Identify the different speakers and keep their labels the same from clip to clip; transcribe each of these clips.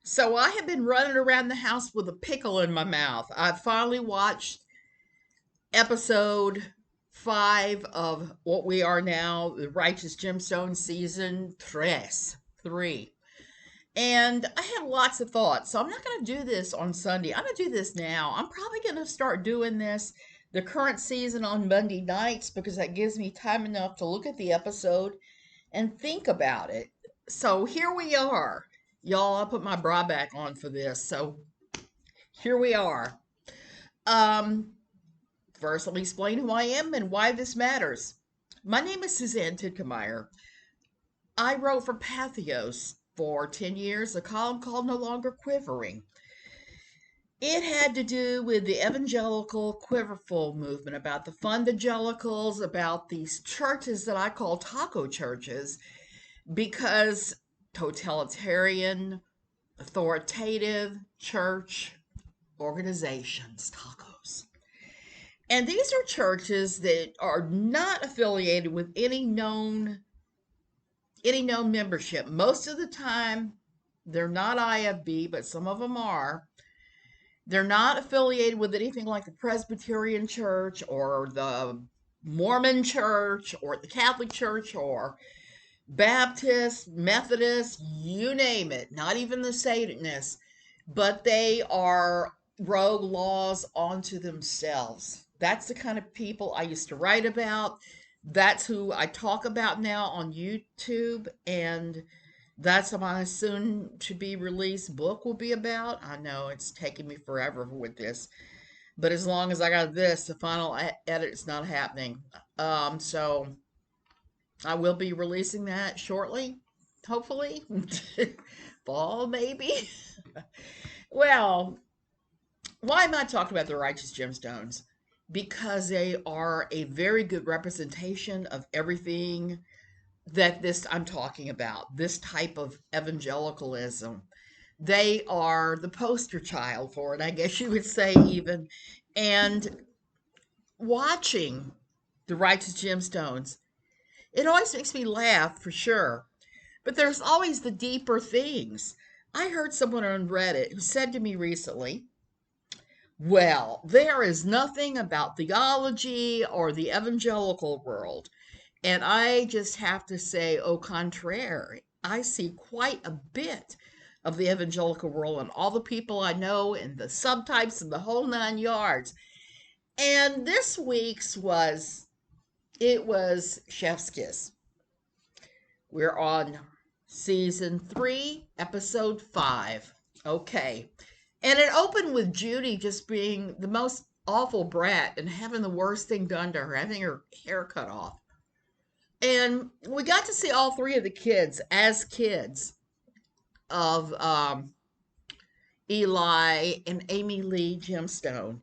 Speaker 1: So I have been running around the house with a pickle in my mouth. I finally watched episode 5 of what we are now, the Righteous Gemstones season 3. And I had lots of thoughts. So I'm not going to do this on Sunday. I'm going to do this now. I'm probably going to start doing this the current season on Monday nights because that gives me time enough to look at the episode and think about it. So here we are. Y'all, I put my bra back on for this. So here we are. Um, First, let me explain who I am and why this matters. My name is Suzanne Tidkemeyer. I wrote for Pathos for 10 years, a column called No Longer Quivering. It had to do with the evangelical quiverful movement, about the fundagelicals, about these churches that I call taco churches, because totalitarian, authoritative church organizations, tacos. And these are churches that are not affiliated with any known membership. Most of the time, they're not IFB, but some of them are. They're not affiliated with anything like the Presbyterian Church or the Mormon Church or the Catholic Church or Baptist, Methodist, you name it, not even the Satanists, but they are rogue laws onto themselves. That's the kind of people I used to write about. That's who I talk about now on YouTube, and that's what my soon to be released book will be about. I know it's taking me forever with this, but as long as I got this, the final edit is not happening. So I will be releasing that shortly, hopefully. Fall, maybe. Well, why am I talking about the righteous gemstones? Because they are a very good representation of everything that this I'm talking about, this type of evangelicalism. They are the poster child for it, I guess you would say, even. And watching the righteous gemstones, it always makes me laugh for sure. But there's always the deeper things. I heard someone on Reddit who said to me recently, well, there is nothing about theology or the evangelical world. And I just have to say, au contraire, I see quite a bit of the evangelical world and all the people I know and the subtypes and the whole 9 yards. And this week's was Chef's Kiss. We're on season 3, episode 5. Okay. And it opened with Judy just being the most awful brat and having the worst thing done to her, having her hair cut off. And we got to see all 3 of the kids as kids of Eli and Amy Lee Gemstone.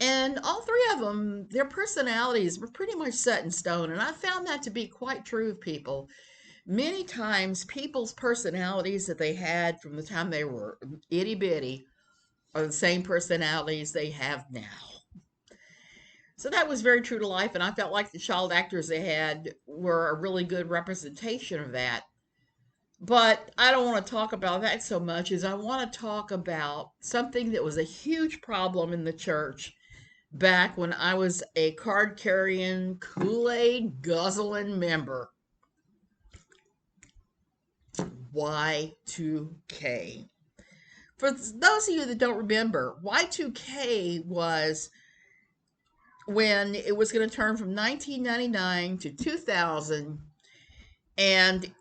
Speaker 1: And all 3 of them, their personalities were pretty much set in stone. And I found that to be quite true of people. Many times, people's personalities that they had from the time they were itty bitty are the same personalities they have now. So that was very true to life, and I felt like the child actors they had were a really good representation of that. But I don't want to talk about that so much as I want to talk about something that was a huge problem in the church back when I was a card carrying, Kool Aid guzzling member. Y2K. For those of you that don't remember, Y2K was when it was going to turn from 1999 to 2000, and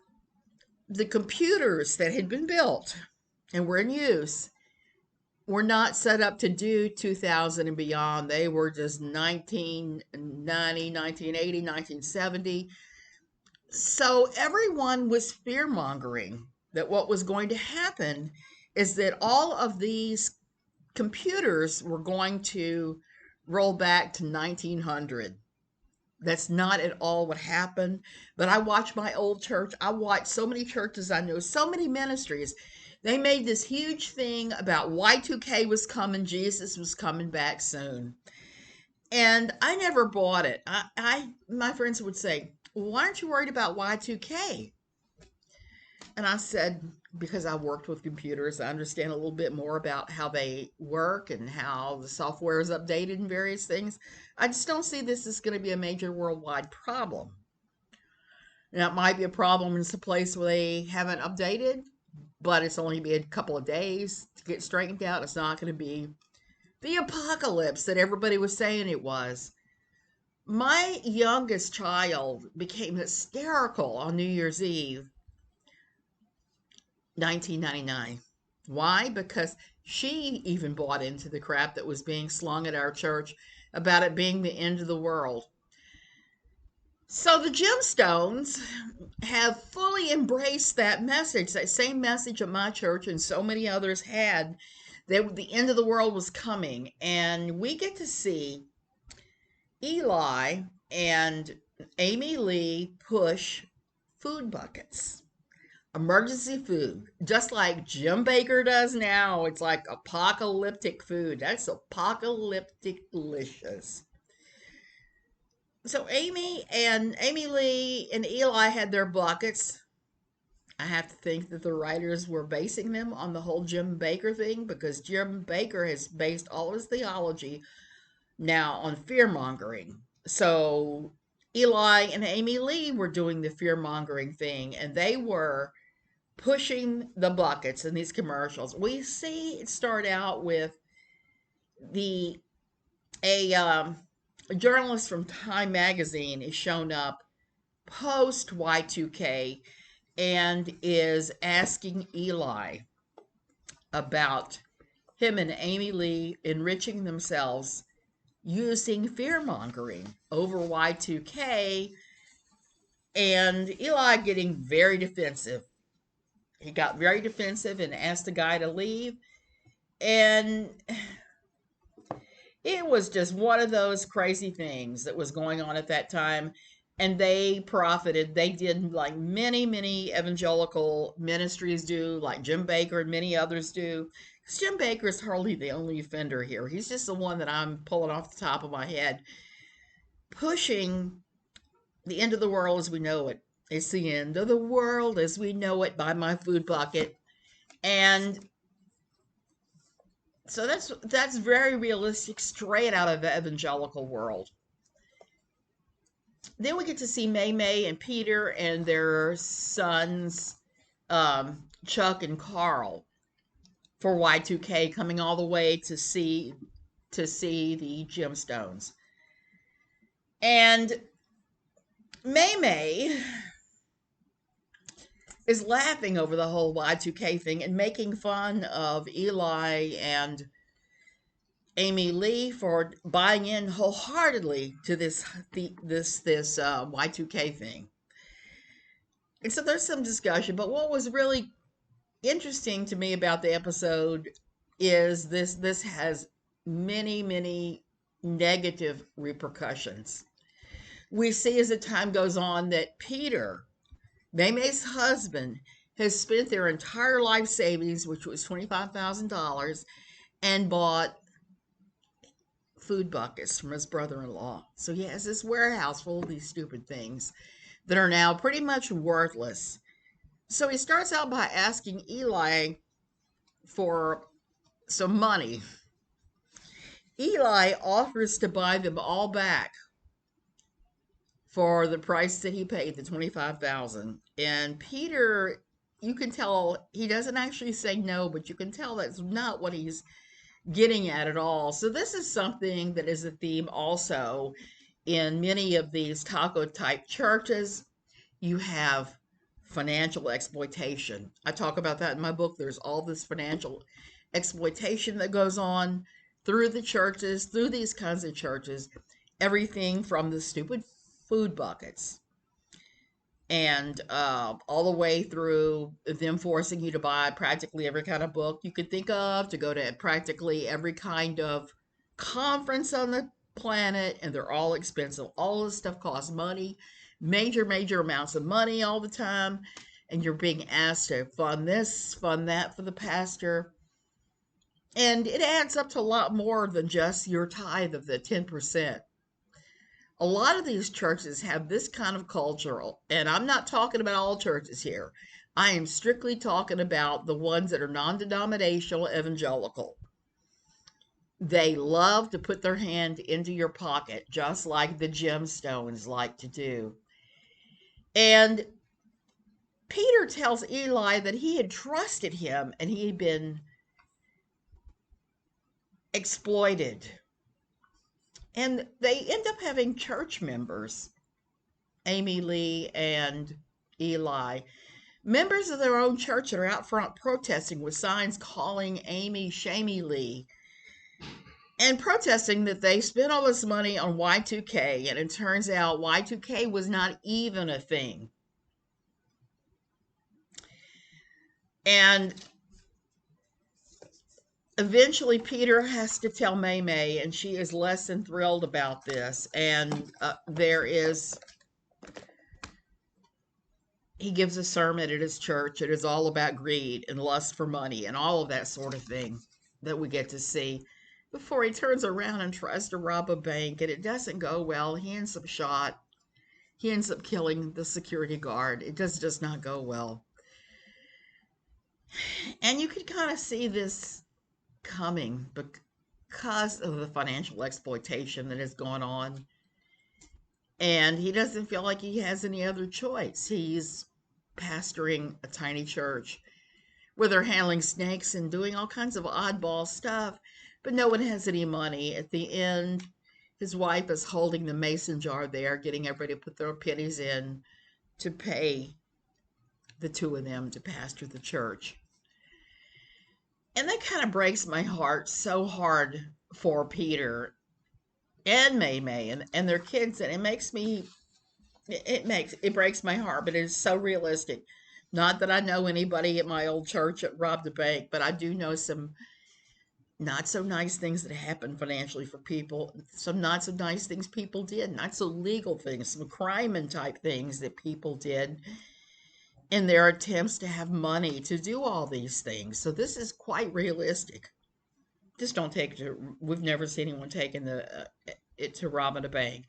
Speaker 1: the computers that had been built and were in use were not set up to do 2000 and beyond. They were just 1990, 1980, 1970. So everyone was fear mongering that what was going to happen is that all of these computers were going to roll back to 1900. That's not at all what happened. But I watched my old church. I watched so many churches I know, so many ministries. They made this huge thing about Y2K was coming, Jesus was coming back soon. And I never bought it. My friends would say, why aren't you worried about Y2K? And I said, because I worked with computers. I understand a little bit more about how they work and how the software is updated and various things. I just don't see this as going to be a major worldwide problem. Now, it might be a problem in some place where they haven't updated, but it's only been a couple of days to get straightened out. It's not going to be the apocalypse that everybody was saying it was. My youngest child became hysterical on New Year's Eve, 1999. Why? Because she even bought into the crap that was being slung at our church about it being the end of the world. So the Gemstones have fully embraced that message, that same message at my church and so many others had, that the end of the world was coming. And we get to see Eli and Amy Lee push food buckets, emergency food, just like Jim Baker does now. It's like apocalyptic food. That's apocalyptic delicious. So Amy Lee and Eli had their buckets. I have to think that the writers were basing them on the whole Jim Baker thing, because Jim Baker has based all his theology now on fear mongering. So Eli and Amy Lee were doing the fear mongering thing, and they were pushing the buckets in these commercials. We see it start out with the a journalist from Time magazine is shown up post Y2K and is asking Eli about him and Amy Lee enriching themselves using fear mongering over Y2K, and Eli getting very defensive. He got very defensive and asked the guy to leave. And it was just one of those crazy things that was going on at that time. And they profited. They did like many evangelical ministries do, like Jim Baker and many others do. Because Jim Baker is hardly the only offender here. He's just the one that I'm pulling off the top of my head, pushing the end of the world as we know it. It's the end of the world as we know it by my food bucket. And so that's very realistic, straight out of the evangelical world. Then we get to see May and Peter and their sons, Chuck and Carl, for Y2K, coming all the way to see the Gemstones. And May is laughing over the whole Y2K thing and making fun of Eli and Amy Lee for buying in wholeheartedly to this Y2K thing. And so there's some discussion, but what was really interesting to me about the episode is this has many negative repercussions. We see as the time goes on that Peter, May's husband, has spent their entire life savings, which was $25,000, and bought food buckets from his brother-in-law. So he has this warehouse full of these stupid things that are now pretty much worthless. So he starts out by asking Eli for some money. Eli offers to buy them all back for the price that he paid, the $25,000. And Peter, you can tell he doesn't actually say no, but you can tell that's not what he's getting at all. So this is something that is a theme also in many of these taco type churches. You have financial exploitation. I talk about that in my book. There's all this financial exploitation that goes on through the churches, through these kinds of churches, everything from the stupid food buckets and all the way through them forcing you to buy practically every kind of book you could think of, to go to practically every kind of conference on the planet, and they're all expensive. All this stuff costs money, major amounts of money all the time, and you're being asked to fund this, fund that for the pastor. And it adds up to a lot more than just your tithe of the 10%. A lot of these churches have this kind of culture, and I'm not talking about all churches here. I am strictly talking about the ones that are non-denominational evangelical. They love to put their hand into your pocket, just like the Gemstones like to do. And Peter tells Eli that he had trusted him and he had been exploited. And they end up having church members, Amy Lee and Eli, members of their own church that are out front protesting with signs calling Amy Shamey Lee and protesting that they spent all this money on Y2K, and it turns out Y2K was not even a thing. And eventually Peter has to tell May May, and she is less than thrilled about this. And he gives a sermon at his church. It is all about greed and lust for money and all of that sort of thing that we get to see before he turns around and tries to rob a bank, and it doesn't go well. He ends up shot. He ends up killing the security guard. It does not go well. And you can kind of see this coming because of the financial exploitation that is going on. And he doesn't feel like he has any other choice. He's pastoring a tiny church where they're handling snakes and doing all kinds of oddball stuff, but no one has any money. At the end, his wife is holding the mason jar there, getting everybody to put their pennies in to pay the two of them to pastor the church. And that kind of breaks my heart so hard for Peter and May May and their kids, and it breaks my heart, but it is so realistic. Not that I know anybody at my old church that robbed a bank, but I do know some not so nice things that happened financially for people, some not so nice things people did, not so legal things, some crime and type things that people did in their attempts to have money to do all these things. So this is quite realistic. Just don't take it to, we've never seen anyone taking it to robbing a bank.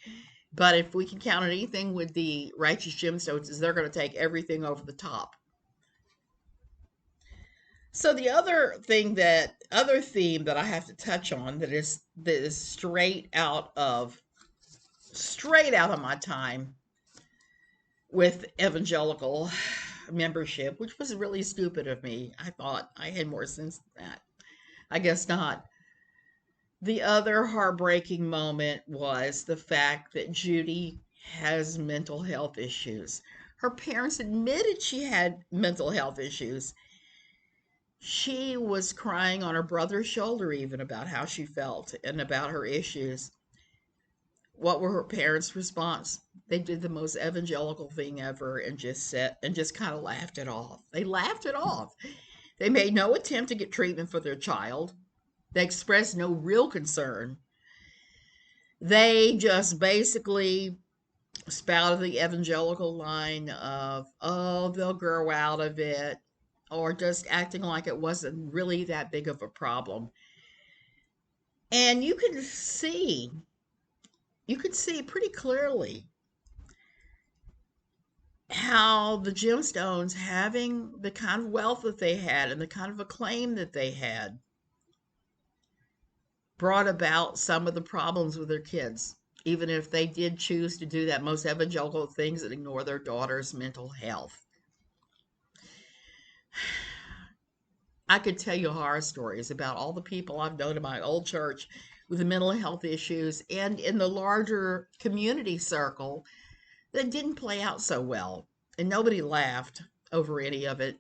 Speaker 1: But if we can count on anything with the righteous gemstones, is they're going to take everything over the top. So the other theme that I have to touch on that is straight out of my time with evangelical membership, which was really stupid of me. I thought I had more sense than that. I guess not. The other heartbreaking moment was the fact that Judy has mental health issues. Her parents admitted she had mental health issues. She was crying on her brother's shoulder even about how she felt and about her issues. What were her parents' response? They did the most evangelical thing ever and just kind of laughed it off. They laughed it off. They made no attempt to get treatment for their child. They expressed no real concern. They just basically spouted the evangelical line of, oh, they'll grow out of it, or just acting like it wasn't really that big of a problem. And you could see pretty clearly how the Gemstones, having the kind of wealth that they had and the kind of acclaim that they had, brought about some of the problems with their kids, even if they did choose to do that. Most evangelical things that ignore their daughter's mental health. I could tell you horror stories about all the people I've known in my old church with mental health issues and in the larger community circle that didn't play out so well. And nobody laughed over any of it.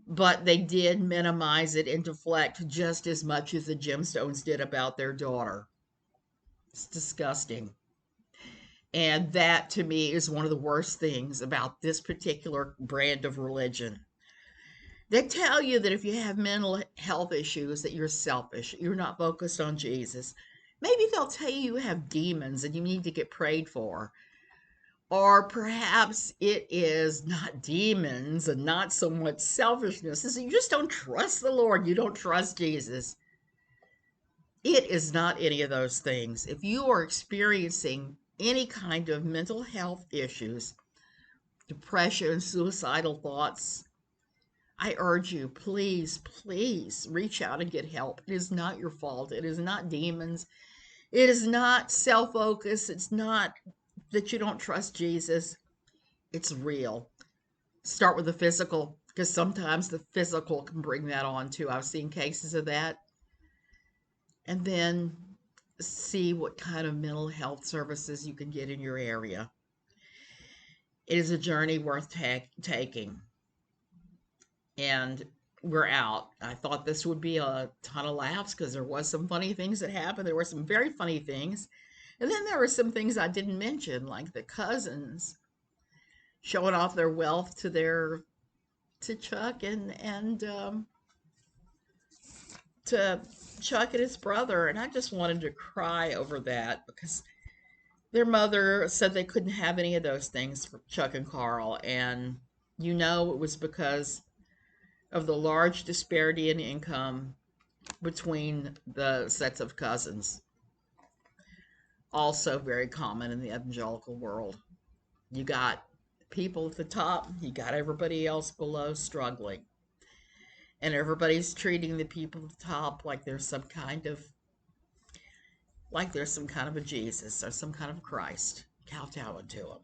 Speaker 1: But they did minimize it and deflect just as much as the Gemstones did about their daughter. It's disgusting. And that, to me, is one of the worst things about this particular brand of religion. They tell you that if you have mental health issues, that you're selfish, you're not focused on Jesus. Maybe they'll tell you you have demons and you need to get prayed for. Or perhaps it is not demons and not so much selfishness. It's you just don't trust the Lord. You don't trust Jesus. It is not any of those things. If you are experiencing any kind of mental health issues, depression, suicidal thoughts, I urge you, please, please reach out and get help. It is not your fault. It is not demons. It is not self focus. It's not that you don't trust Jesus. It's real. Start with the physical because sometimes the physical can bring that on too. I've seen cases of that. And then see what kind of mental health services you can get in your area. It is a journey worth taking. And we're out. I thought this would be a ton of laughs because there was some funny things that happened. There were some very funny things. And then there were some things I didn't mention, like the cousins showing off their wealth to Chuck and to Chuck and his brother. And I just wanted to cry over that because their mother said they couldn't have any of those things for Chuck and Carl. And it was because of the large disparity in income between the sets of cousins. Also very common in the evangelical world. You got people at the top, you got everybody else below struggling. And everybody's treating the people at the top like there's some kind of a Jesus or some kind of Christ kowtowing to them.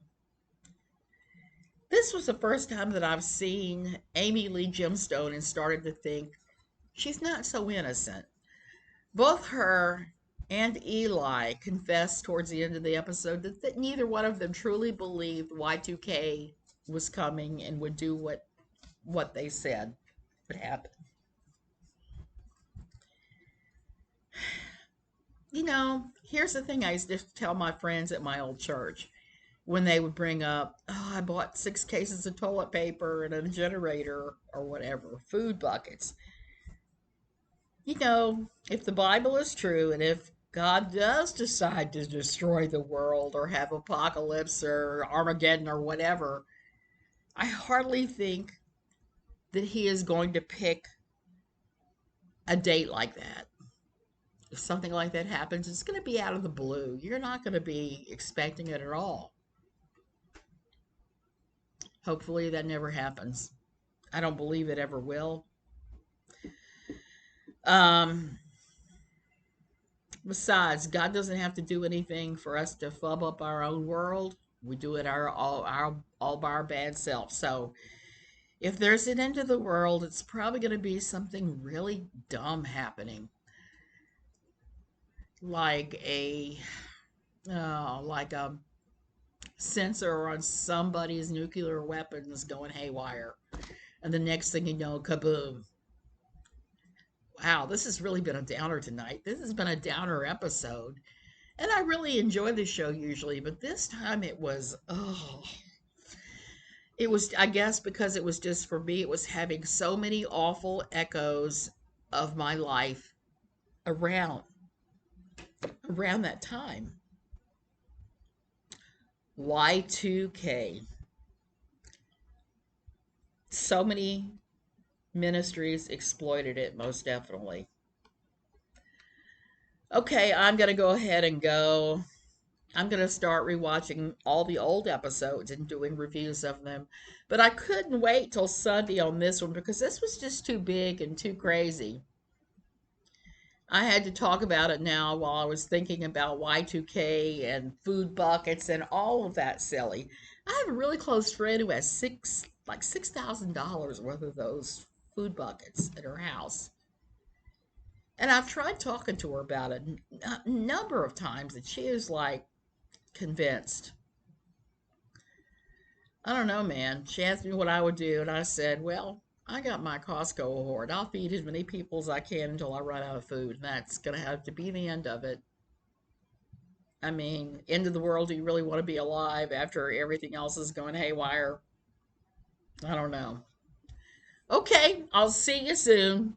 Speaker 1: This was the first time that I've seen Amy Lee Gemstone and started to think she's not so innocent. Both her and Eli confessed towards the end of the episode that neither one of them truly believed Y2K was coming and would do what they said would happen. Here's the thing I used to tell my friends at my old church when they would bring up, I bought 6 cases of toilet paper and a generator or whatever, food buckets. If the Bible is true and if God does decide to destroy the world or have apocalypse or Armageddon or whatever, I hardly think that he is going to pick a date like that. If something like that happens, it's going to be out of the blue. You're not going to be expecting it at all. Hopefully that never happens. I don't believe it ever will. Besides, God doesn't have to do anything for us to fub up our own world. We do it all by our bad self. So if there's an end to the world, it's probably going to be something really dumb happening, like a sensor on somebody's nuclear weapons going haywire, and the next thing you know, kaboom. Wow, this has really been a downer tonight. This has been a downer episode. And I really enjoy the show usually, but this time it was, it was, I guess, because it was just for me, it was having so many awful echoes of my life around that time. Y2K. So many ministries exploited it, most definitely. Okay, I'm going to go ahead and go. I'm going to start rewatching all the old episodes and doing reviews of them. But I couldn't wait till Sunday on this one because this was just too big and too crazy. I had to talk about it now while I was thinking about Y2K and food buckets and all of that silly. I have a really close friend who has $6,000 worth of those food buckets at her house. And I've tried talking to her about it a number of times, and she is like convinced. I don't know, man. She asked me what I would do, and I said, well, I got my Costco hoard. I'll feed as many people as I can until I run out of food, and that's going to have to be the end of it. I mean, end of the world, do you really want to be alive after everything else is going haywire? I don't know. Okay, I'll see you soon.